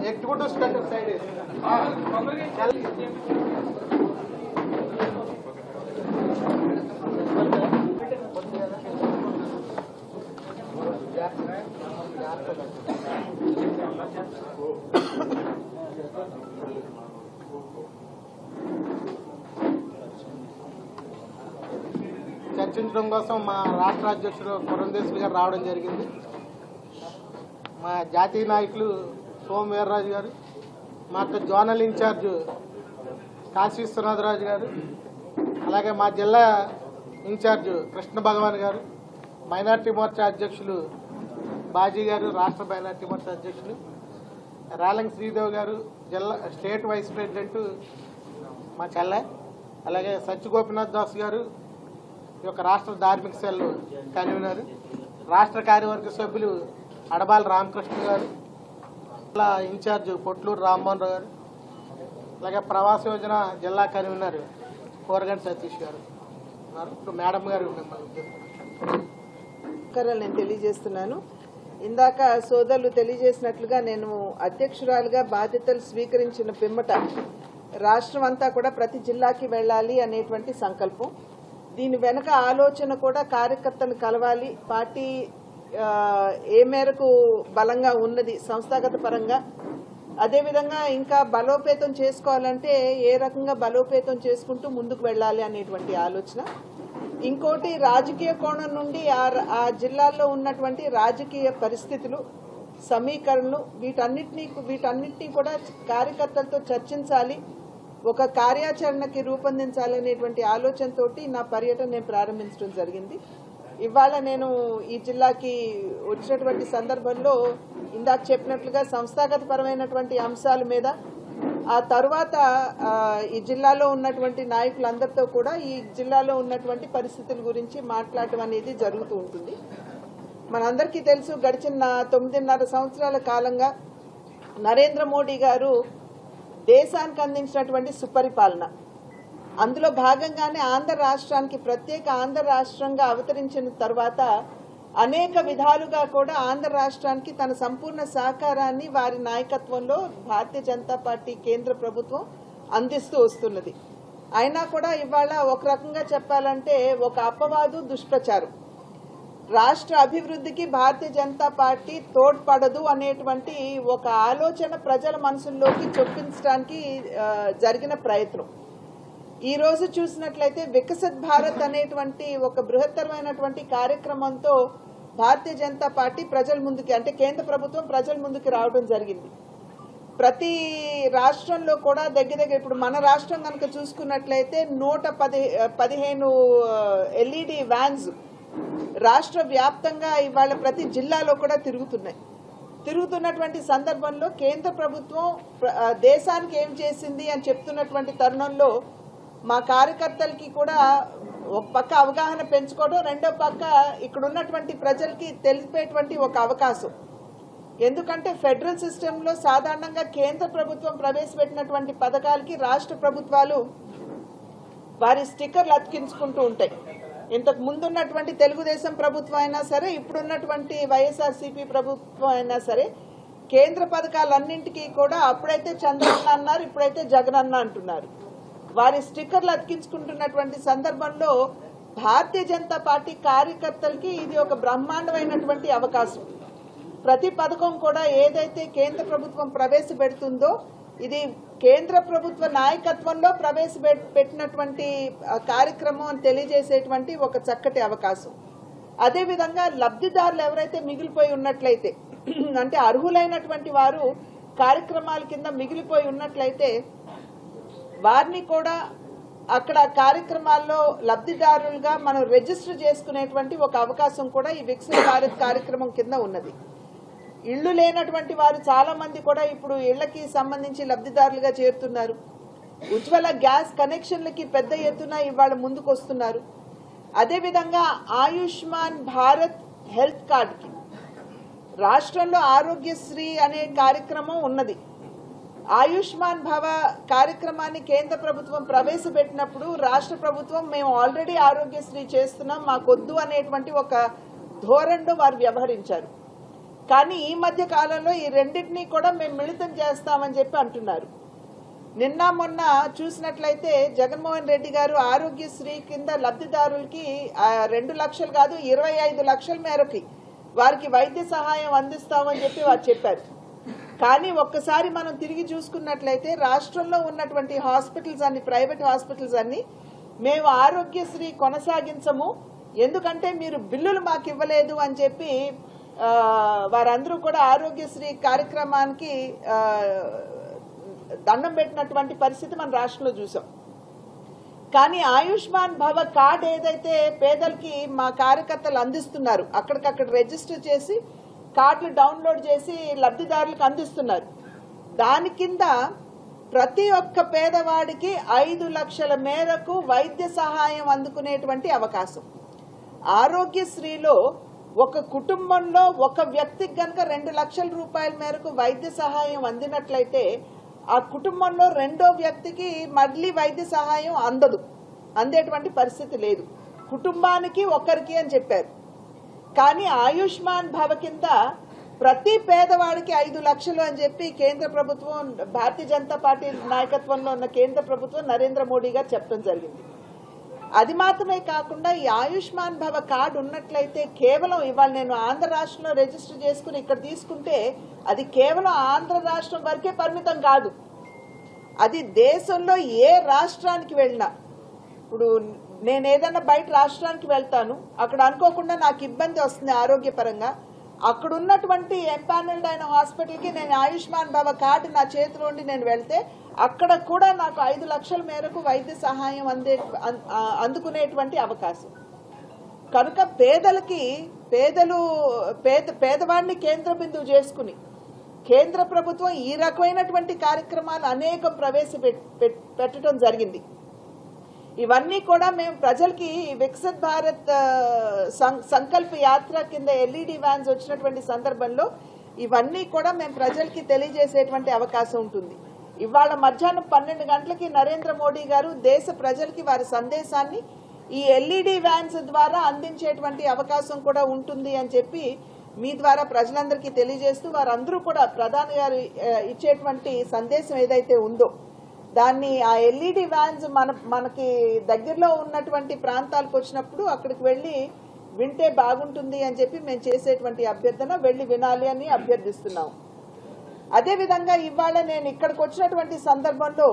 एक to side చర్చించడం కోసం మా రాష్ట్ర అధ్యక్షుడు పురంధేశ్వరి గారు రావడం జరిగింది. మా జాతీయ నాయకులు సోమ వీర్రాజు గారు, మా జోనల్ ఇన్ఛార్జ్ కాశీ విశ్వనాథరాజు గారు, అలాగే మా జిల్లా ఇన్ఛార్జ్ కృష్ణ భగవాన్ గారు, మైనార్టీ మోర్చా అధ్యక్షులు బాజీ గారు, రాష్ట్ర మైనార్టీ మోర్చా అధ్యక్షులు రాలంగ్ శ్రీదేవ్ గారు, జిల్లా స్టేట్ వైస్ ప్రెసిడెంట్ మా చెల్లె, అలాగే సత్యగోపినాథ్ దాస్ గారు ఈ యొక్క రాష్ట్ర ధార్మిక సెల్ కన్వీనర్, రాష్ట్ర కార్యవర్గ సభ్యులు అడబాల రామకృష్ణ గారు, జిల్లా ఇన్ఛార్జ్ పొట్లూరు రామ్మోహన్ రావు గారు, అలాగే ప్రవాస యోజన జిల్లా కన్వీనర్ కోరగంటి సతీష్ గారు ఉన్నారు. ఇప్పుడు మేడం గారు నేను తెలియజేస్తున్నాను. ఇందాక సోదరులు తెలియజేసినట్లుగా నేను అధ్యక్షురాలుగా బాధ్యతలు స్వీకరించిన పిమ్మట రాష్ట్రం అంతా కూడా ప్రతి జిల్లాకి వెళ్ళాలి అనేటువంటి సంకల్పం. దీని వెనక ఆలోచన కూడా కార్యకర్తను కలవాలి, పార్టీ ఏ మేరకు బలంగా ఉన్నది సంస్థాగత పరంగా, అదేవిధంగా ఇంకా బలోపేతం చేసుకోవాలంటే ఏ రకంగా బలోపేతం చేసుకుంటూ ముందుకు వెళ్ళాలి అనేటువంటి ఆలోచన. ఇంకోటి రాజకీయ కోణం నుండి ఆ జిల్లాల్లో ఉన్నటువంటి రాజకీయ పరిస్థితులు, సమీకరణలు వీటన్నిటినీ కూడా కార్యకర్తలతో చర్చించాలి, ఒక కార్యాచరణకి రూపొందించాలనేటువంటి ఆలోచనతోటి నా పర్యటన నేను ప్రారంభించడం జరిగింది. ఇవాళ నేను ఈ జిల్లాకి వచ్చినటువంటి సందర్భంలో ఇందాక చెప్పినట్లుగా సంస్థాగత పరమైనటువంటి అంశాల మీద, ఆ తర్వాత ఈ జిల్లాలో ఉన్నటువంటి నాయకులందరితో కూడా ఈ జిల్లాలో ఉన్నటువంటి పరిస్థితుల గురించి మాట్లాడటం అనేది జరుగుతూ ఉంటుంది. మనందరికీ తెలుసు, గడిచిన 9.5 సంవత్సరాల కాలంగా నరేంద్ర మోడీ గారు దేశానికి అందించినటువంటి సుపరిపాలన, అందులో భాగంగానే ఆంధ్ర రాష్ట్రానికి ప్రత్యేక ఆంధ్ర రాష్ట్రంగా అవతరించిన తర్వాత అనేక విధాలుగా కూడా ఆంధ్ర రాష్ట్రానికి తన సంపూర్ణ సహకారాన్ని వారి నాయకత్వంలో భారతీయ జనతా పార్టీ కేంద్ర ప్రభుత్వం అందిస్తూ వస్తున్నది. అయినా కూడా ఇవాళ ఒక రకంగా చెప్పాలంటే ఒక అపవాదు, దుష్ప్రచారం, రాష్ట్ర అభివృద్ధికి భారతీయ జనతా పార్టీ తోడ్పడదు అనేటువంటి ఒక ఆలోచన ప్రజల మనసుల్లోకి చొప్పించడానికి జరిగిన ప్రయత్నం. ఈ రోజు చూసినట్లయితే వికసిత్ భారత్ అనేటువంటి ఒక బృహత్తరమైనటువంటి కార్యక్రమంతో భారతీయ జనతా పార్టీ ప్రజల ముందుకి, అంటే కేంద్ర ప్రభుత్వం ప్రజల ముందుకు రావడం జరిగింది. ప్రతి రాష్ట్రంలో కూడా దగ్గర ఇప్పుడు మన రాష్ట్రం కనుక చూసుకున్నట్లయితే 115 LED వ్యాన్స్ రాష్ట్ర వ్యాప్తంగా ఇవాళ ప్రతి జిల్లాలో కూడా తిరుగుతున్నటువంటి సందర్భంలో కేంద్ర ప్రభుత్వం దేశానికి ఏం చేసింది అని చెప్తున్నటువంటి తరుణంలో మా కార్యకర్తలకి కూడా ఒక పక్క అవగాహన పెంచుకోవడం, రెండో పక్క ఇక్కడ ఉన్నటువంటి ప్రజలకి తెలిపేటువంటి ఒక అవకాశం. ఎందుకంటే ఫెడరల్ సిస్టంలో సాధారణంగా కేంద్ర ప్రభుత్వం ప్రవేశపెట్టినటువంటి పథకాలకి రాష్ట్ర ప్రభుత్వాలు వారి స్టిక్కర్లు అతికించుకుంటూ ఉంటాయి. ఇంతకు ముందున్నటువంటి తెలుగుదేశం ప్రభుత్వం అయినా సరే, ఇప్పుడున్నటువంటి వైఎస్ఆర్సీపీ ప్రభుత్వం అయినా సరే, కేంద్ర పథకాలన్నింటికీ కూడా అప్పుడైతే చంద్రన్న అన్నారు, ఇప్పుడైతే జగనన్న అంటున్నారు. వారి స్టిక్కర్లు అతికించుకుంటున్నటువంటి సందర్భంలో భారతీయ జనతా పార్టీ కార్యకర్తలకి ఇది ఒక బ్రహ్మాండమైనటువంటి అవకాశం. ప్రతి పథకం కూడా ఏదైతే కేంద్ర ప్రభుత్వం ప్రవేశపెడుతుందో ఇది కేంద్ర ప్రభుత్వ నాయకత్వంలో ప్రవేశపెట్టినటువంటి కార్యక్రమం అని తెలియజేసేటువంటి ఒక చక్కటి అవకాశం. అదేవిధంగా లబ్ధిదారులు ఎవరైతే మిగిలిపోయి ఉన్నట్లయితే, అంటే అర్హులైనటువంటి వారు కార్యక్రమాల కింద మిగిలిపోయి ఉన్నట్లయితే వారిని కూడా అక్కడ కార్యక్రమాల్లో లబ్ధిదారులుగా మనం రిజిస్టర్ చేసుకునేటువంటి ఒక అవకాశం కూడా ఈ వికసిత్ భారత్ కార్యక్రమం కింద ఉన్నది. ఇళ్లు లేనటువంటి వారు చాలా మంది కూడా ఇప్పుడు ఇళ్లకి సంబంధించి లబ్ధిదారులుగా చేరుతున్నారు. ఉజ్వల గ్యాస్ కనెక్షన్లకి పెద్ద ఎత్తున ఇవాళ ముందుకు వస్తున్నారు. అదేవిధంగా ఆయుష్మాన్ భారత్ హెల్త్ కార్డ్కి రాష్ట్రంలో ఆరోగ్యశ్రీ అనే కార్యక్రమం ఉన్నది. ఆయుష్మాన్ భవ కార్యక్రమాన్ని కేంద్ర ప్రభుత్వం ప్రవేశపెట్టినప్పుడు రాష్ట్ర ప్రభుత్వం మేము ఆల్రెడీ ఆరోగ్యశ్రీ చేస్తున్నాం, మాకొద్దు అనేటువంటి ఒక ధోరణిలో వారు వ్యవహరించారు. కానీ ఈ మధ్య కాలంలో ఈ రెండింటినీ కూడా మేము మిళితం చేస్తామని చెప్పి అంటున్నారు. నిన్న మొన్న చూసినట్లయితే జగన్మోహన్ రెడ్డి గారు ఆరోగ్యశ్రీ కింద లబ్ధిదారులకి 2 లక్షలు కాదు 25 లక్షల మేరకి వారికి వైద్య సహాయం అందిస్తామని చెప్పి వారు చెప్పారు. కానీ ఒక్కసారి మనం తిరిగి చూసుకున్నట్లయితే రాష్ట్రంలో ఉన్నటువంటి హాస్పిటల్స్ అన్ని, ప్రైవేట్ హాస్పిటల్స్ అన్ని మేము ఆరోగ్యశ్రీ కొనసాగించము, ఎందుకంటే మీరు బిల్లులు మాకు ఇవ్వలేదు అని చెప్పి వారందరూ కూడా ఆరోగ్యశ్రీ కార్యక్రమానికి దండం పెట్టినటువంటి పరిస్థితి మన రాష్ట్రంలో చూసాం. కానీ ఆయుష్మాన్ భవ కార్డ్ ఏదైతే పేదలకి మా కార్యకర్తలు అందిస్తున్నారు, అక్కడికక్కడ రిజిస్టర్ చేసి కార్డులు డౌన్లోడ్ చేసి లబ్ధిదారులకు అందిస్తున్నారు. దాని కింద ప్రతి ఒక్క పేదవాడికి 5 లక్షల మేరకు వైద్య సహాయం అందుకునేటువంటి అవకాశం. ఆరోగ్యశ్రీలో ఒక కుటుంబంలో ఒక వ్యక్తికి కనుక 2 లక్షల రూపాయల మేరకు వైద్య సహాయం అందినట్లయితే ఆ కుటుంబంలో రెండో వ్యక్తికి మళ్ళీ వైద్య సహాయం అందేటువంటి పరిస్థితి లేదు. కుటుంబానికి ఒకరికి అని చెప్పారు. కానీ ఆయుష్మాన్ భవ కింద ప్రతి పేదవాడికి 5 లక్షలు అని చెప్పి కేంద్ర ప్రభుత్వం, భారతీయ జనతా పార్టీ నాయకత్వంలో ఉన్న కేంద్ర ప్రభుత్వం నరేంద్ర మోడీ గారు చెప్పడం జరిగింది. అది మాత్రమే కాకుండా ఈ ఆయుష్మాన్ భవ కార్డు ఉన్నట్లయితే కేవలం ఇవాళ నేను ఆంధ్ర రాష్ట్రంలో రిజిస్టర్ చేసుకుని ఇక్కడ తీసుకుంటే అది కేవలం ఆంధ్ర రాష్ట్రం వరకే పరిమితం కాదు, అది దేశంలో ఏ రాష్ట్రానికి వెళ్ళినా. ఇప్పుడు నేను ఏదైనా బయట రాష్ట్రానికి వెళ్తాను, అక్కడ అనుకోకుండా నాకు ఇబ్బంది వస్తుంది ఆరోగ్యపరంగా, అక్కడ ఉన్నటువంటి ఎంపానల్డ్ అయిన హాస్పిటల్కి నేను ఆయుష్మాన్ భవ కార్డు నా చేతిలో ఉండి నేను వెళ్తే అక్కడ కూడా నాకు 5 లక్షల మేరకు వైద్య సహాయం అందుకునేటువంటి అవకాశం. కనుక పేదవాడిని కేంద్ర బిందువు చేసుకుని కేంద్ర ప్రభుత్వం ఈ రకమైనటువంటి కార్యక్రమాలు అనేకం ప్రవేశపెట్టడం జరిగింది. ఇవన్నీ కూడా మేము ప్రజలకి వికసిత్ భారత్ సంకల్ప యాత్ర కింద ఎల్ఈడి వ్యాన్స్ వచ్చినటువంటి సందర్భంలో ఇవన్నీ కూడా మేము ప్రజలకి తెలియజేసేటువంటి అవకాశం ఉంటుంది. ఇవాళ మధ్యాహ్నం 12 గంటలకి నరేంద్ర మోడీ గారు దేశ ప్రజలకి వారి సందేశాన్ని ఈ ఎల్ఈడి వ్యాన్స్ ద్వారా అందించేటువంటి అవకాశం కూడా ఉంటుంది అని చెప్పి మీ ద్వారా ప్రజలందరికీ తెలియజేస్తూ వారందరూ కూడా ప్రధాని గారు ఇచ్చేటువంటి సందేశం ఏదైతే ఉందో దాన్ని ఆ ఎల్ఈడి వ్యాన్స్ మనకి దగ్గరలో ఉన్నటువంటి ప్రాంతాలకు వచ్చినప్పుడు అక్కడికి వెళ్ళి వింటే బాగుంటుంది అని చెప్పి మేము చేసేటువంటి అభ్యర్థన వెళ్ళి వినాలి అని అభ్యర్థిస్తున్నాం. అదేవిధంగా ఇవాళ నేను ఇక్కడికి వచ్చినటువంటి సందర్భంలో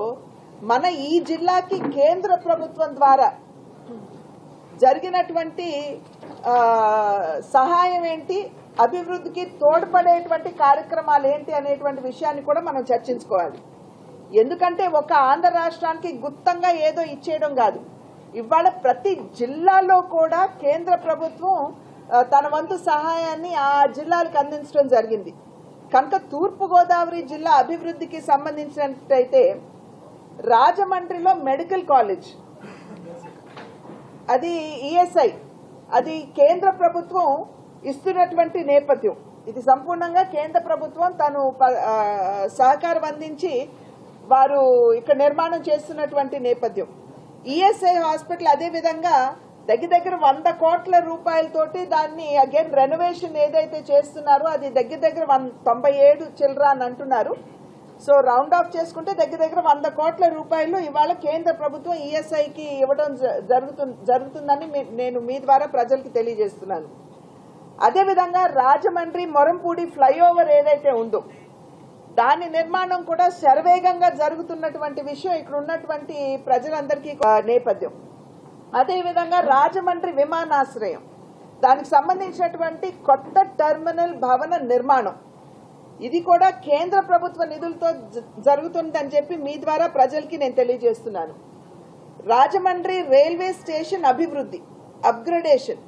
మన ఈ జిల్లాకి కేంద్ర ప్రభుత్వం ద్వారా జరిగినటువంటి సహాయం ఏంటి, అభివృద్ధికి తోడ్పడేటువంటి కార్యక్రమాలు ఏంటి అనేటువంటి విషయాన్ని కూడా మనం చర్చించుకోవాలి. ఎందుకంటే ఒక ఆంధ్ర రాష్ట్రానికి గుప్తంగా ఏదో ఇచ్చేయడం కాదు, ఇవాళ ప్రతి జిల్లాలో కూడా కేంద్ర ప్రభుత్వం తన వంతు సహాయాన్ని ఆ జిల్లాలకు అందించడం జరిగింది. కనుక తూర్పుగోదావరి జిల్లా అభివృద్ధికి సంబంధించినట్టయితే రాజమండ్రిలో మెడికల్ కాలేజ్, అది ఈఎస్ఐ, అది కేంద్ర ప్రభుత్వం ఇస్తున్నటువంటి నేపథ్యం. ఇది సంపూర్ణంగా కేంద్ర ప్రభుత్వం తను సహకారం అందించి వారు ఇక్కడ నిర్మాణం చేస్తున్నటువంటి నేపథ్యం. ఈఎస్ఐ హాస్పిటల్ అదేవిధంగా దగ్గర 100 కోట్ల రూపాయలతోటి దాన్ని అగైన్ రెనోవేషన్ ఏదైతే చేస్తున్నారో అది దగ్గర 97 చిల్లర అని అంటున్నారు. సో రౌండ్ ఆఫ్ చేసుకుంటే దగ్గర 100 కోట్ల రూపాయలు ఇవాళ కేంద్ర ప్రభుత్వం ఈఎస్ఐకి ఇవ్వడం జరుగుతుందని నేను మీ ద్వారా ప్రజలకు తెలియజేస్తున్నాను. అదేవిధంగా రాజమండ్రి మొరంపూడి ఫ్లైఓవర్ ఏదైతే ఉందో దాని నిర్మాణం కూడా శరవేగంగా జరుగుతున్నటువంటి విషయం ఇక్కడ ఉన్నటువంటి ప్రజలందరికీ నేపథ్యం. అదేవిధంగా రాజమండ్రి విమానాశ్రయం, దానికి సంబంధించినటువంటి కొత్త టెర్మినల్ భవన నిర్మాణం, ఇది కూడా కేంద్ర ప్రభుత్వ నిధులతో జరుగుతుందని చెప్పి మీ ద్వారా ప్రజలకి నేను తెలియజేస్తున్నాను. రాజమండ్రి రైల్వే స్టేషన్ అభివృద్ధి, అప్గ్రేడేషన్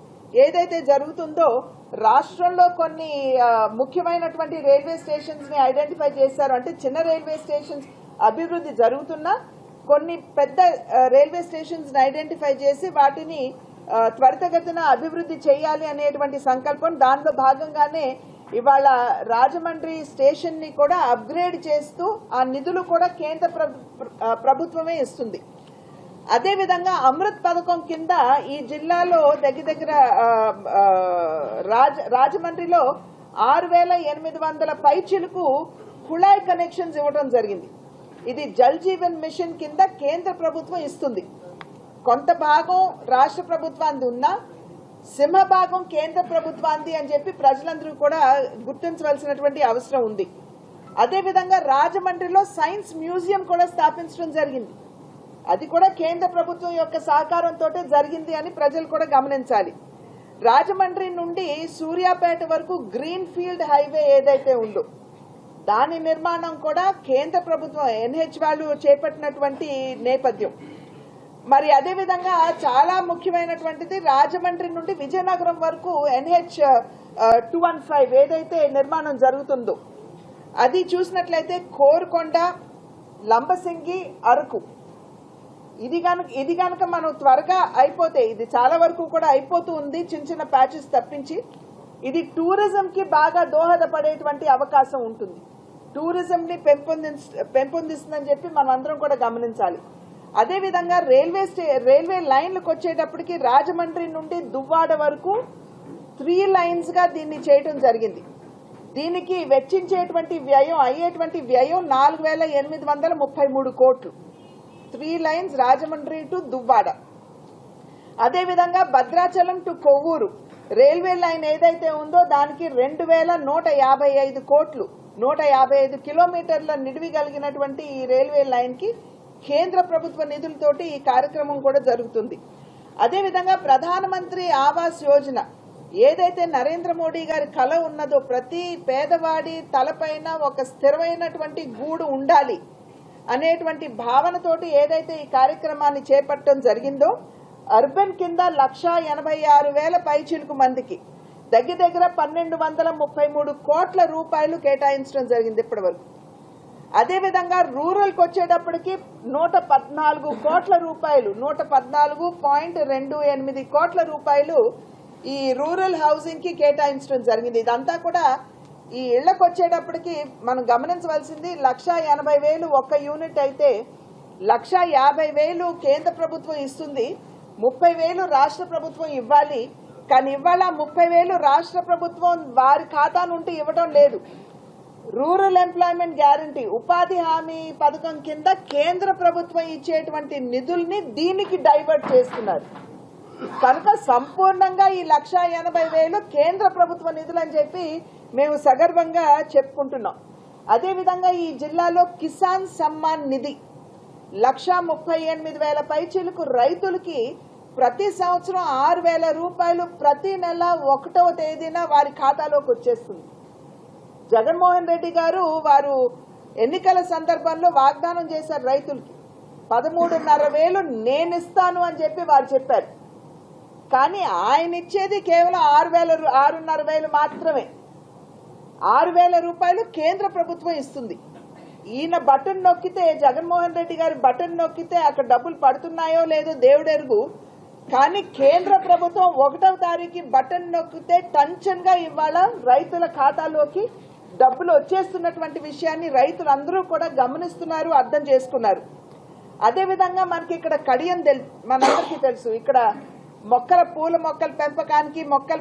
ఏదైతే జరుగుతుందో రాష్ట్రంలో కొన్ని ముఖ్యమైనటువంటి రైల్వే స్టేషన్స్ ని ఐడెంటిఫై చేశారు. అంటే చిన్న రైల్వే స్టేషన్స్ అభివృద్ధి జరుగుతున్నా కొన్ని పెద్ద రైల్వే స్టేషన్స్ ని ఐడెంటిఫై చేసి వాటిని త్వరితగతిన అభివృద్ధి చేయాలి అనేటువంటి సంకల్పం, దానిలో భాగంగానే ఇవాళ రాజమండ్రి స్టేషన్ ని కూడా అప్గ్రేడ్ చేస్తూ ఆ నిధులు కూడా కేంద్ర ప్రభుత్వమే ఇస్తుంది. అదేవిధంగా అమృత్ పథకం కింద ఈ జిల్లాలో దగ్గర రాజమండ్రిలో 6,800 పైచిలకు కుళాయి కనెక్షన్స్ ఇవ్వడం జరిగింది. ఇది జల్ జీవన్ మిషన్ కింద కేంద్ర ప్రభుత్వం ఇస్తుంది. కొంత భాగం రాష్ట్ర ప్రభుత్వానికి ఉన్నా సింహభాగం కేంద్ర ప్రభుత్వానికి అని చెప్పి ప్రజలందరూ కూడా గుర్తించవలసినటువంటి అవసరం ఉంది. అదేవిధంగా రాజమండ్రిలో సైన్స్ మ్యూజియం కూడా స్థాపించడం జరిగింది. అది కూడా కేంద్ర ప్రభుత్వం యొక్క సహకారంతో జరిగింది అని ప్రజలు కూడా గమనించాలి. రాజమండ్రి నుండి సూర్యాపేట వరకు గ్రీన్ ఫీల్డ్ హైవే ఏదైతే ఉందో దాని నిర్మాణం కూడా కేంద్ర ప్రభుత్వం ఎన్హెచ్ వాళ్ళు చేపట్టినటువంటి నేపథ్యం. మరి అదేవిధంగా చాలా ముఖ్యమైనటువంటిది రాజమండ్రి నుండి విజయనగరం వరకు NH 215 ఏదైతే నిర్మాణం జరుగుతుందో అది చూసినట్లయితే కోరుకొండ, లంబసింగి, అరకు ఇది గనక మనం త్వరగా అయిపోతే ఇది చాలా వరకు కూడా అయిపోతూ ఉంది, చిన్న ప్యాచెస్ తప్పించి. ఇది టూరిజం కి బాగా దోహదపడేటువంటి అవకాశం ఉంటుంది. టూరిజం ని పెంపొందిస్తుందని చెప్పి మనం అందరం కూడా గమనించాలి. అదేవిధంగా రైల్వే లైన్లకు వచ్చేటప్పటికి రాజమండ్రి నుండి దువ్వాడ వరకు 3 లైన్స్ గా దీన్ని చేయడం జరిగింది. దీనికి వెచ్చించేటువంటి అయ్యేటువంటి వ్యయం 4,833 కోట్లు. 3 లైన్స్ రాజమండ్రి టు దువ్వాడ. అదేవిధంగా Bhadrachalam to Kovvur railway line ఏదైతే ఉందో దానికి 2,155 కోట్లు, 155 కిలోమీటర్ల నిడివి కలిగినటువంటి ఈ రైల్వే లైన్ కి కేంద్ర ప్రభుత్వ నిధులతోటి ఈ కార్యక్రమం కూడా జరుగుతుంది. అదేవిధంగా ప్రధానమంత్రి ఆవాస్ యోజన ఏదైతే నరేంద్ర మోడీ గారి కల ఉన్నదో ప్రతి పేదవాడి తలపైన ఒక స్థిరమైనటువంటి గూడు ఉండాలి అనేటువంటి భావనతోటి ఏదైతే ఈ కార్యక్రమాన్ని చేపట్టడం జరిగిందో అర్బన్ కింద 1,86,000 పైచిలుకు మందికి దగ్గర 1,233 కోట్ల రూపాయలు కేటాయించడం జరిగింది ఇప్పటి వరకు. అదేవిధంగా రూరల్కి వచ్చేటప్పటికి 114 కోట్ల రూపాయలు, 114.28 కోట్ల రూపాయలు ఈ రూరల్ హౌసింగ్ కి కేటాయించడం జరిగింది. ఇదంతా కూడా ఈ ఇళ్లకు వచ్చేటప్పటికి మనం గమనించవలసింది 1,80,000 ఒక్క యూనిట్ అయితే 1,50,000 కేంద్ర ప్రభుత్వం ఇస్తుంది, 30,000 రాష్ట్ర ప్రభుత్వం ఇవ్వాలి. కానీ ఇవాళ 30,000 రాష్ట్ర ప్రభుత్వం వారి ఖాతా నుండి ఇవ్వడం లేదు. రూరల్ ఎంప్లాయ్మెంట్ గ్యారంటీ ఉపాధి హామీ పథకం కింద కేంద్ర ప్రభుత్వం ఇచ్చేటువంటి నిధుల్ని దీనికి డైవర్ట్ చేస్తున్నారు. కనుక సంపూర్ణంగా ఈ 1,80,000 కేంద్ర ప్రభుత్వ నిధులు అని చెప్పి మేము సగర్వంగా చెప్పుకుంటున్నాం. అదేవిధంగా ఈ జిల్లాలో కిసాన్ సమ్మాన్ నిధి 1,38,000 పైచిలకు రైతులకి ప్రతి సంవత్సరం 6,000 రూపాయలు ప్రతి నెల 1వ తేదీన వారి ఖాతాలోకి వచ్చేస్తుంది. జగన్మోహన్ రెడ్డి గారు వారు ఎన్నికల సందర్భంలో వాగ్దానం చేశారు రైతులకి 13,500 నేను ఇస్తాను అని చెప్పి వారు చెప్పారు. కానీ ఆయన ఇచ్చేది కేవలం 6,500 మాత్రమే. 6,000 రూపాయలు కేంద్ర ప్రభుత్వం ఇస్తుంది. ఈయన బటన్ నొక్కితే, జగన్మోహన్ రెడ్డి గారి బటన్ నొక్కితే అక్కడ డబ్బులు పడుతున్నాయో లేదో దేవుడెరుగు. కానీ కేంద్ర ప్రభుత్వం 1వ తారీఖు బటన్ నొక్కితే టంచన్ గా ఇవాళ రైతుల ఖాతాలోకి డబ్బులు వచ్చేస్తున్నటువంటి విషయాన్ని రైతులందరూ కూడా గమనిస్తున్నారు, అర్థం చేసుకున్నారు. అదేవిధంగా మనకి ఇక్కడ కడియం మనందరికీ తెలుసు. ఇక్కడ పూల మొక్కల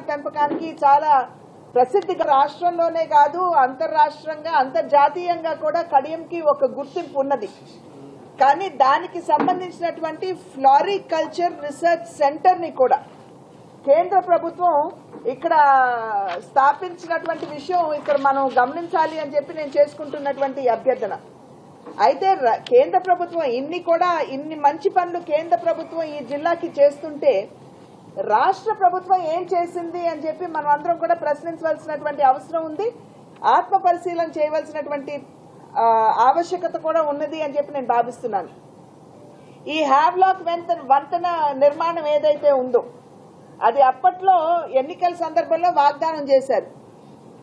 పెంపకానికి చాలా ప్రసిద్ధిగా రాష్ట్రంలోనే కాదు అంతర్రాష్ట్రంగా అంతర్జాతీయంగా కూడా కడియంకి ఒక గుర్తింపు ఉన్నది. కానీ దానికి సంబంధించినటువంటి ఫ్లారికల్చర్ రీసెర్చ్ సెంటర్ ని కూడా కేంద్ర ప్రభుత్వం ఇక్కడ స్థాపించినటువంటి విషయం ఇక్కడ మనం గమనించాలి అని చెప్పి నేను చేసుకుంటున్నటువంటి అభ్యర్థన. అయితే కేంద్ర ప్రభుత్వం ఇన్ని మంచి పనులు కేంద్ర ప్రభుత్వం ఈ జిల్లాకి చేస్తుంటే రాష్ట్ర ప్రభుత్వం ఏం చేసింది అని చెప్పి మనం అందరం కూడా ప్రశ్నించవలసినటువంటి అవసరం ఉంది. ఆత్మ పరిశీలన చేయవలసినటువంటి ఆవశ్యకత కూడా ఉన్నది అని చెప్పి నేను భావిస్తున్నాను. ఈ హ్యావ్లాక్ వంతెన నిర్మాణం ఏదైతే ఉందో అది అప్పట్లో ఎన్నికల సందర్భంలో వాగ్దానం చేశారు.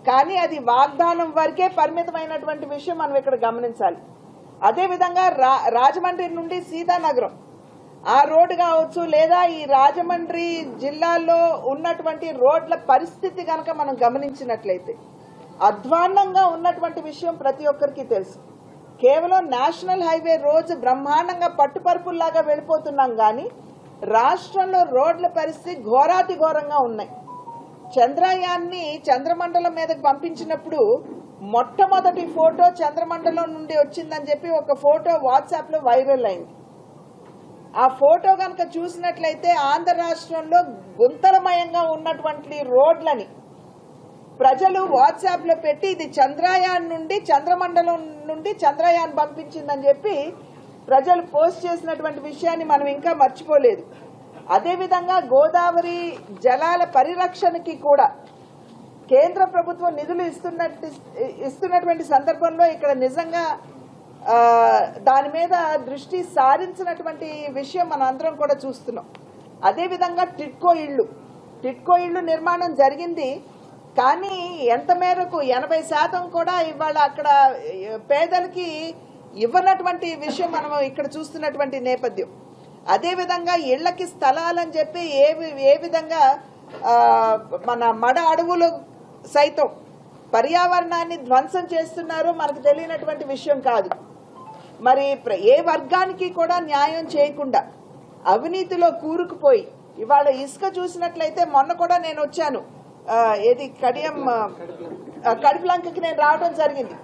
కానీ అది వాగ్దానం వరకే పరిమితమైనటువంటి విషయం మనం ఇక్కడ గమనించాలి. అదేవిధంగా రాజమండ్రి నుండి సీతానగరం ఆ రోడ్డు కావచ్చు, లేదా ఈ రాజమండ్రి జిల్లాలో ఉన్నటువంటి రోడ్ల పరిస్థితి కనుక మనం గమనించినట్లయితే అధ్వాన్నంగా ఉన్నటువంటి విషయం ప్రతి ఒక్కరికి తెలుసు. కేవలం నేషనల్ హైవే రోజు బ్రహ్మాండంగా పట్టుపరుపుల్లాగా వెళ్ళిపోతున్నాం కానీ రాష్ట్రంలో రోడ్ల పరిస్థితి ఘోరాతి ఘోరంగా ఉన్నాయి. చంద్రయాన్ని చంద్రమండలం మీదకి పంపించినప్పుడు మొట్టమొదటి ఫోటో చంద్రమండలం నుండి వచ్చిందని చెప్పి ఒక ఫోటో వాట్సాప్ లో వైరల్ అయింది. ఆ ఫోటో కనుక చూసినట్లయితే ఆంధ్ర రాష్ట్రంలో గుంతలమయంగా ఉన్నటువంటి రోడ్లని ప్రజలు వాట్సాప్ లో పెట్టి ఇది చంద్రయాన్ నుండి చంద్రమండలం నుండి చంద్రయాన్ పంపించిందని చెప్పి ప్రజలు పోస్ట్ చేసినటువంటి విషయాన్ని మనం ఇంకా మర్చిపోలేదు. అదేవిధంగా గోదావరి జలాల పరిరక్షణకి కూడా కేంద్ర ప్రభుత్వం నిధులు ఇస్తున్నటువంటి సందర్భంలో ఇక్కడ నిజంగా దాని మీద దృష్టి సారించినటువంటి విషయం మనం అందరం కూడా చూస్తున్నాం. అదేవిధంగా టిట్కో ఇళ్లు నిర్మాణం జరిగింది. కానీ ఎంత మేరకు 80% కూడా ఇవాళ అక్కడ పేదలకి ఇవ్వనటువంటి విషయం మనం ఇక్కడ చూస్తున్నటువంటి నేపథ్యం. అదేవిధంగా ఇళ్లకి స్థలాలని చెప్పి ఏ విధంగా మన మడ అడవులు సైతం పర్యావరణాన్ని ధ్వంసం చేస్తున్నారో మనకు తెలియనటువంటి విషయం కాదు. మరి ఏ వర్గానికి కూడా న్యాయం చేయకుండా అవినీతిలో కూరుకుపోయి ఇవాళ ఇసుక చూసినట్లయితే మొన్న కూడా నేను వచ్చాను, ఏది కడిపలంకకి నేను రావడం జరిగింది.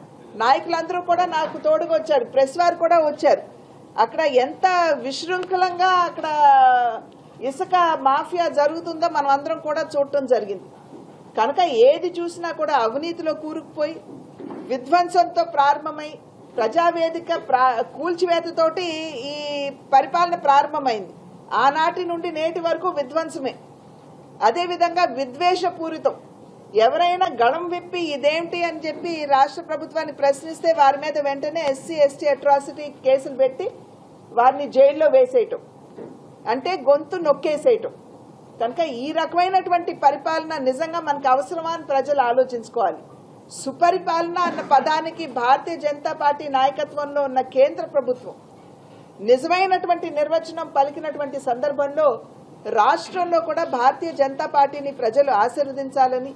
నాయకులందరూ కూడా నాకు తోడుగా వచ్చారు, ప్రెస్ వారు కూడా వచ్చారు. అక్కడ ఎంత విశృంఖలంగా అక్కడ ఇసుక మాఫియా జరుగుతుందో మనం అందరం కూడా చూడటం జరిగింది. కనుక ఏది చూసినా కూడా అవినీతిలో కూరుకుపోయి విధ్వంసంతో ప్రారంభమై ప్రజావేదిక కూల్చివేతతోటి ఈ పరిపాలన ప్రారంభమైంది. ఆనాటి నుండి నేటి వరకు విధ్వంసమే. అదేవిధంగా విద్వేషపూరితం. ఎవరైనా గళం విప్పి ఇదేంటి అని చెప్పి రాష్ట్ర ప్రభుత్వాన్ని ప్రశ్నిస్తే వారి మీద వెంటనే ఎస్సీ ఎస్టీ అట్రాసిటీ కేసులు పెట్టి వారిని జైల్లో వేసేయటం, అంటే గొంతు నొక్కేసేయటం. కనుక ఈ రకమైనటువంటి పరిపాలన నిజంగా మనకు అవసరమా అని ప్రజలు ఆలోచించుకోవాలి. సుపరిపాలన అన్న పదానికి భారతీయ జనతా పార్టీ నాయకత్వంలో ఉన్న కేంద్ర ప్రభుత్వం నిజమైనటువంటి నిర్వచనం పలికినటువంటి సందర్భంలో రాష్ట్రంలో కూడా భారతీయ జనతా పార్టీని ప్రజలు ఆశీర్వదించాలని,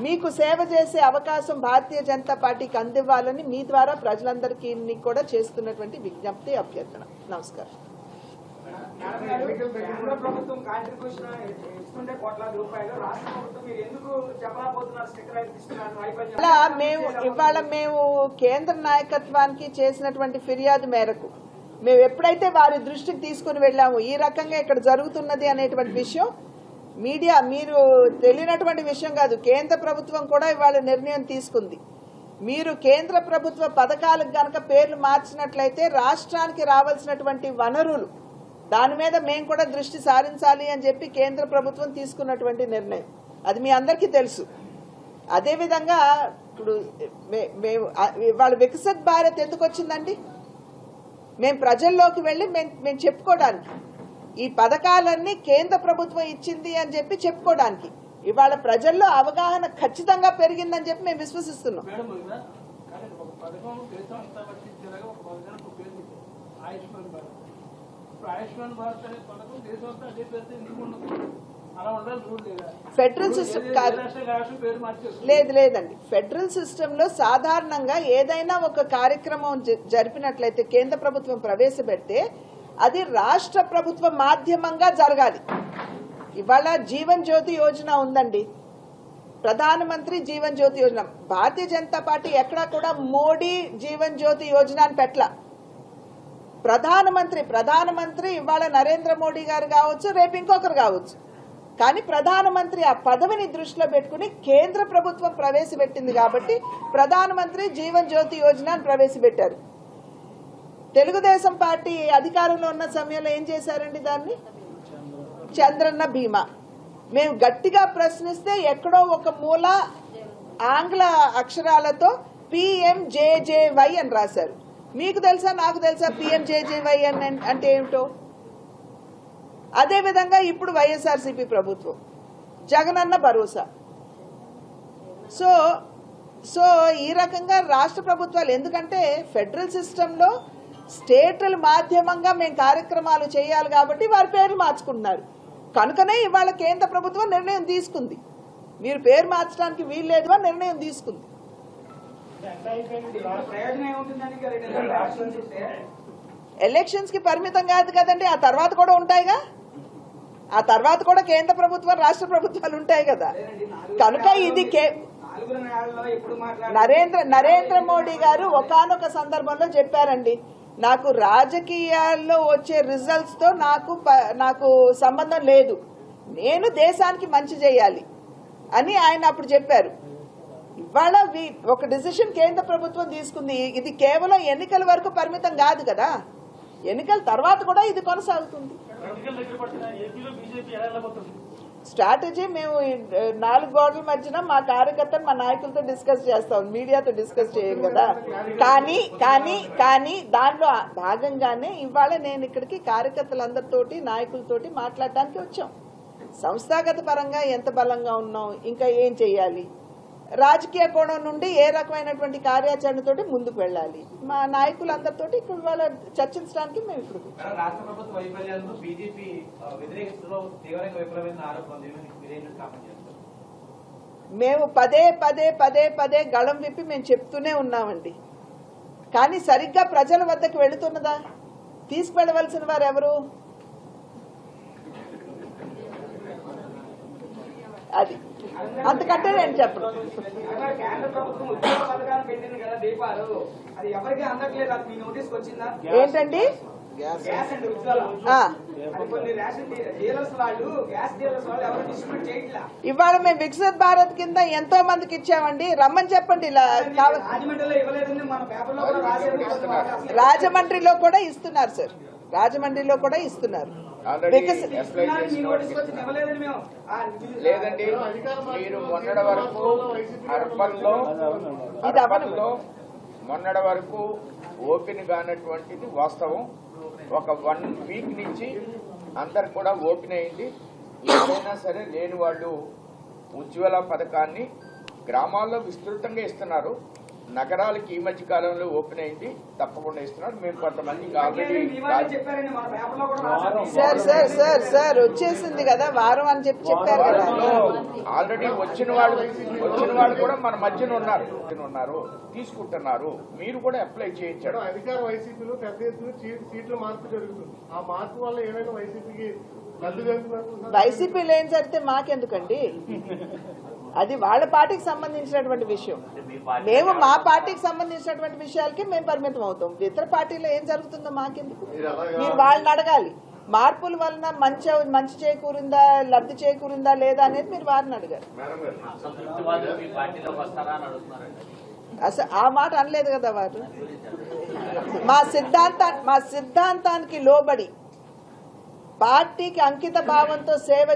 మీకు సేవ చేసే అవకాశం భారతీయ జనతా పార్టీకి అందివ్వాలని మీ ద్వారా ప్రజలందరికీ కూడా చేస్తున్నటువంటి విజ్ఞప్తి, అభ్యర్థన. నమస్కారం. మేము కేంద్ర నాయకత్వానికి చేసినటువంటి ఫిర్యాదు మేరకు మేము ఎప్పుడైతే వారి దృష్టికి తీసుకుని వెళ్ళాము ఈ రకంగా ఇక్కడ జరుగుతున్నది అనేటువంటి విషయం, మీడియా మీరు తెలియనటువంటి విషయం కాదు, కేంద్ర ప్రభుత్వం కూడా ఇవాళ నిర్ణయం తీసుకుంది. మీరు కేంద్ర ప్రభుత్వ పథకాలకు గనక పేర్లు మార్చినట్లయితే రాష్ట్రానికి రావాల్సినటువంటి వనరులు దాని మీద మేము కూడా దృష్టి సారించాలి అని చెప్పి కేంద్ర ప్రభుత్వం తీసుకున్నటువంటి నిర్ణయం, అది మీ అందరికీ తెలుసు. అదేవిధంగా ఇప్పుడు మేము ఇవాళ వికసిత్ భారత్ ఎందుకు వచ్చిందండి? మేము ప్రజల్లోకి వెళ్ళి మేము చెప్పుకోవడానికి, ఈ పథకాలన్నీ కేంద్ర ప్రభుత్వం ఇచ్చింది అని చెప్పి చెప్పుకోవడానికి. ఇవాళ ప్రజల్లో అవగాహన ఖచ్చితంగా పెరిగిందని చెప్పి మేము విశ్వసిస్తున్నాం. ఫెడరల్ సిస్టమ్ కాదు, లేదండి. ఫెడరల్ సిస్టమ్ లో సాధారణంగా ఏదైనా ఒక కార్యక్రమం జరిపినట్లయితే కేంద్ర ప్రభుత్వం ప్రవేశపెడితే అది రాష్ట్ర ప్రభుత్వ మాధ్యమంగా జరగాలి. ఇవాళ జీవన్ జ్యోతి యోజన ఉందండి, ప్రధానమంత్రి జీవన్ జ్యోతి యోజన. భారతీయ జనతా పార్టీ ఎక్కడా కూడా మోడీ జీవన్ జ్యోతి యోజన అని పెట్టలా. ప్రధానమంత్రి ఇవాళ నరేంద్ర మోడీ గారు కావచ్చు, రేపు ఇంకొకరు కావచ్చు, కానీ ప్రధానమంత్రి ఆ పదవిని దృష్టిలో పెట్టుకుని కేంద్ర ప్రభుత్వం ప్రవేశపెట్టింది కాబట్టి ప్రధానమంత్రి జీవన్ జ్యోతి యోజన అని ప్రవేశపెట్టారు. తెలుగుదేశం పార్టీ అధికారంలో ఉన్న సమయంలో ఏం చేశారండి? దాన్ని చంద్రన్న బీమా. మేము గట్టిగా ప్రశ్నిస్తే ఎక్కడో ఒక మూల ఆంగ్ల అక్షరాలతో PMJJY అని రాశారు. మీకు తెలుసా, నాకు తెలుసా PMJJY అంటే ఏమిటో? అదేవిధంగా ఇప్పుడు వైఎస్ఆర్సీపీ ప్రభుత్వం జగనన్న భరోసా. సో ఈ రకంగా రాష్ట్ర ప్రభుత్వాలు, ఎందుకంటే ఫెడరల్ సిస్టంలో స్టేట్ల మాధ్యమంగా మేము కార్యక్రమాలు చేయాలి కాబట్టి వారి పేర్లు మార్చుకుంటున్నారు. కనుకనే ఇవాళ కేంద్ర ప్రభుత్వం నిర్ణయం తీసుకుంది, మీరు పేరు మార్చడానికి వీల్లేదు అని నిర్ణయం తీసుకుంది. ఎలక్షన్స్ కి పరిమితం కాదు కదండి, ఆ తర్వాత కూడా ఉంటాయిగా, ఆ తర్వాత కూడా కేంద్ర ప్రభుత్వం రాష్ట్ర ప్రభుత్వాలు ఉంటాయి కదా. కనుక ఇది నరేంద్ర మోడీ గారు ఒకానొక సందర్భంలో చెప్పారండి, నాకు రాజకీయాల్లో వచ్చే రిజల్ట్స్ తో నాకు సంబంధం లేదు, నేను దేశానికి మంచి చేయాలి అని ఆయన అప్పుడు చెప్పారు. ఇవాళ ఒక డిసిషన్ కేంద్ర ప్రభుత్వం తీసుకుంది, ఇది కేవలం ఎన్నికల వరకు పరిమితం కాదు కదా, ఎన్నికల తర్వాత కూడా ఇది కొనసాగుతుంది. స్ట్రాటజీ మేము 4 గోడల మధ్యన మా కార్యకర్తలు మా నాయకులతో డిస్కస్ చేస్తాం, మీడియాతో డిస్కస్ చేయం కదా. కానీ దాంట్లో భాగంగానే ఇవాళ నేను ఇక్కడికి కార్యకర్తలందరితోటి నాయకులతోటి మాట్లాడడానికి వచ్చాం. సంస్థాగత పరంగా ఎంత బలంగా ఉన్నాం, ఇంకా ఏం చేయాలి, రాజకీయ కోణం నుండి ఏ రకమైనటువంటి కార్యాచరణతోటి ముందుకు వెళ్ళాలి, మా నాయకులందరితోటి ఇప్పుడు వాళ్ళ చర్చించడానికి మేము ఇప్పుడు రాష్ట్ర ప్రభుత్వ వైఫల్యాలను బీజేపీ వ్యతిరేకిస్తూ తీవ్రంగా విఫలమైన ఆరోపణ మేము పదే గళం విప్పి మేము చెప్తూనే ఉన్నామండి. కానీ సరిగ్గా ప్రజల వద్దకు వెళుతున్నదా? తీసుకువెళ్ళవలసిన వారు ఎవరు? అది అంతకంటే నేను చెప్పను. ఏంటండి ఇవాళ మేము వికసిత్ భారత్ కింద ఎంతో మందికి ఇచ్చామండి, రమ్మని చెప్పండి. రాజమండ్రిలో కూడా ఇస్తున్నారు సార్, రాజమండ్రిలో కూడా ఇస్తున్నారు. లేదండి, మీరు మొన్నటి వరకు మొన్నటి వరకు ఓపెన్ కానటువంటిది వాస్తవం. ఒక 1 వీక్ నుంచి అందరు కూడా ఓపెన్ అయింది. ఏదైనా సరే లేని వాళ్ళు ఉజ్వల పథకాన్ని గ్రామాల్లో విస్తృతంగా ఇస్తున్నారు, నగరాలకి ఈ మధ్య కాలంలో ఓపెన్ అయింది, తప్పకుండా ఇస్తున్నారు. మేము కొంతమందికి ఆల్రెడీ సార్ వచ్చేసింది కదా వారం అని చెప్పారు కదా. ఆల్రెడీ వచ్చిన వాళ్ళు కూడా మన మధ్యన ఉన్నారు, తీసుకుంటున్నారు. మీరు కూడా అప్లై చేయించారు. అధికార వైసీపీలో పెద్ద ఎత్తున సీట్ల మార్పు జరుగుతుంది. ఆ మార్పు వల్ల ఏమైనా వైసీపీకి వైసీపీలో ఏం జరిగితే మాకెందుకండి, అది వాళ్ళ పార్టీకి సంబంధించినటువంటి విషయం. మేము మా పార్టీకి సంబంధించినటువంటి విషయాలకి మేము పరిమితం అవుతాం. ఇతర పార్టీలో ఏం జరుగుతుందో మాకెందుకు? మీరు వాళ్ళని అడగాలి. మార్పుల వలన మంచి చేకూరిందా, లబ్ధి చేకూరిందా లేదా అనేది మీరు వారిని అడగాలి. అసలు ఆ మాట అనలేదు కదా వారు. మా సిద్ధాంతానికి లోబడి పార్టీకి అంకిత భావంతో సేవ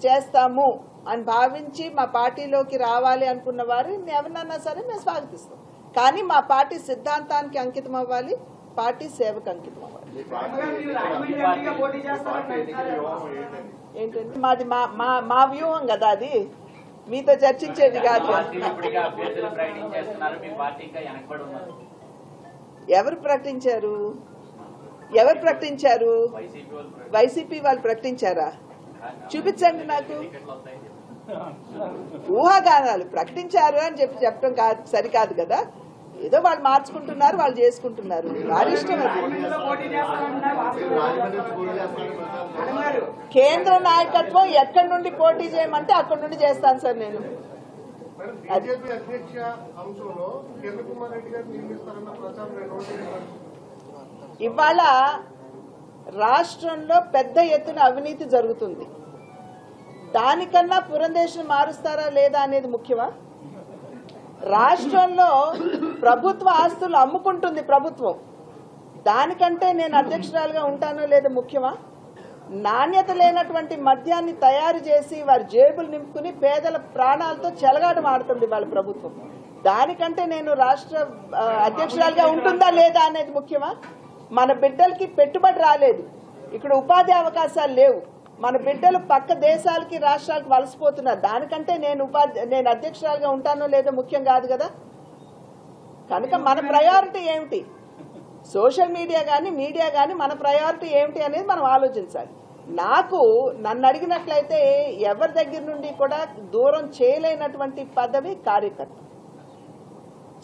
చేస్తాము అని భావించి మా పార్టీలోకి రావాలి అనుకున్న వారిని ఎవరినన్నా సరే మేము స్వాగతిస్తాం. కానీ మా పార్టీ సిద్ధాంతానికి అంకితం అవ్వాలి, పార్టీ సేవకు అంకితం అవ్వాలి. ఏంటండి మాది మా వ్యూహం కదా, అది మీతో చర్చించేది కాదు. ఎవరు ప్రకటించారు? వైసీపీ వాళ్ళు ప్రకటించారా? చూపించండి నాకు. ఊహాగానాలు ప్రకటించారు అని చెప్పడం కాదు, సరికాదు కదా. ఏదో వాళ్ళు మార్చుకుంటున్నారు, వాళ్ళు చేసుకుంటున్నారు, వారి ఇష్టం. కేంద్ర నాయకత్వం ఎక్కడి నుండి పోటీ చేయమంటే అక్కడి నుండి చేస్తాను సార్ నేను. ఇవాళ రాష్ట్రంలో పెద్ద ఎత్తున అవినీతి జరుగుతుంది. దానికన్నా పురంధేశ్వరిని మారుస్తారా లేదా అనేది ముఖ్యమా? రాష్ట్రంలో ప్రభుత్వ ఆస్తులు అమ్ముకుంటుంది ప్రభుత్వం, దానికంటే నేను అధ్యక్షురాలుగా ఉంటానో లేదో ముఖ్యమా? నాణ్యత లేనటువంటి మద్యాన్ని తయారు చేసి వారి జేబులు నింపుకుని పేదల ప్రాణాలతో చెలగాటమాడుతుంది వాళ్ళ ప్రభుత్వం, దానికంటే నేను రాష్ట్ర అధ్యక్షురాలుగా ఉంటుందా లేదా అనేది ముఖ్యమా? మన బిడ్డలకి పెట్టుబడి రాలేదు, ఇక్కడ ఉపాధి అవకాశాలు లేవు, మన బిడ్డలు పక్క దేశాలకి రాష్ట్రాలకు వలసపోతున్నారు, దానికంటే నేను అధ్యక్షురాలుగా ఉంటానో లేదో ముఖ్యం కాదు కదా. కనుక మన ప్రయారిటీ ఏమిటి? సోషల్ మీడియా కానీ మన ప్రయారిటీ ఏమిటి అనేది మనం ఆలోచించాలి. నన్ను అడిగినట్లయితే ఎవరి దగ్గర నుండి కూడా దూరం చేయలేనటువంటి పదవి కార్యకర్త.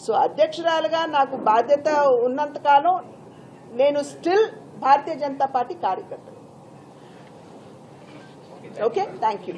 సో అధ్యక్షురాలుగా నాకు బాధ్యత ఉన్నంతకాలం నేను స్టిల్ భారతీయ జనతా పార్టీ కార్యకర్త. Okay, thank you.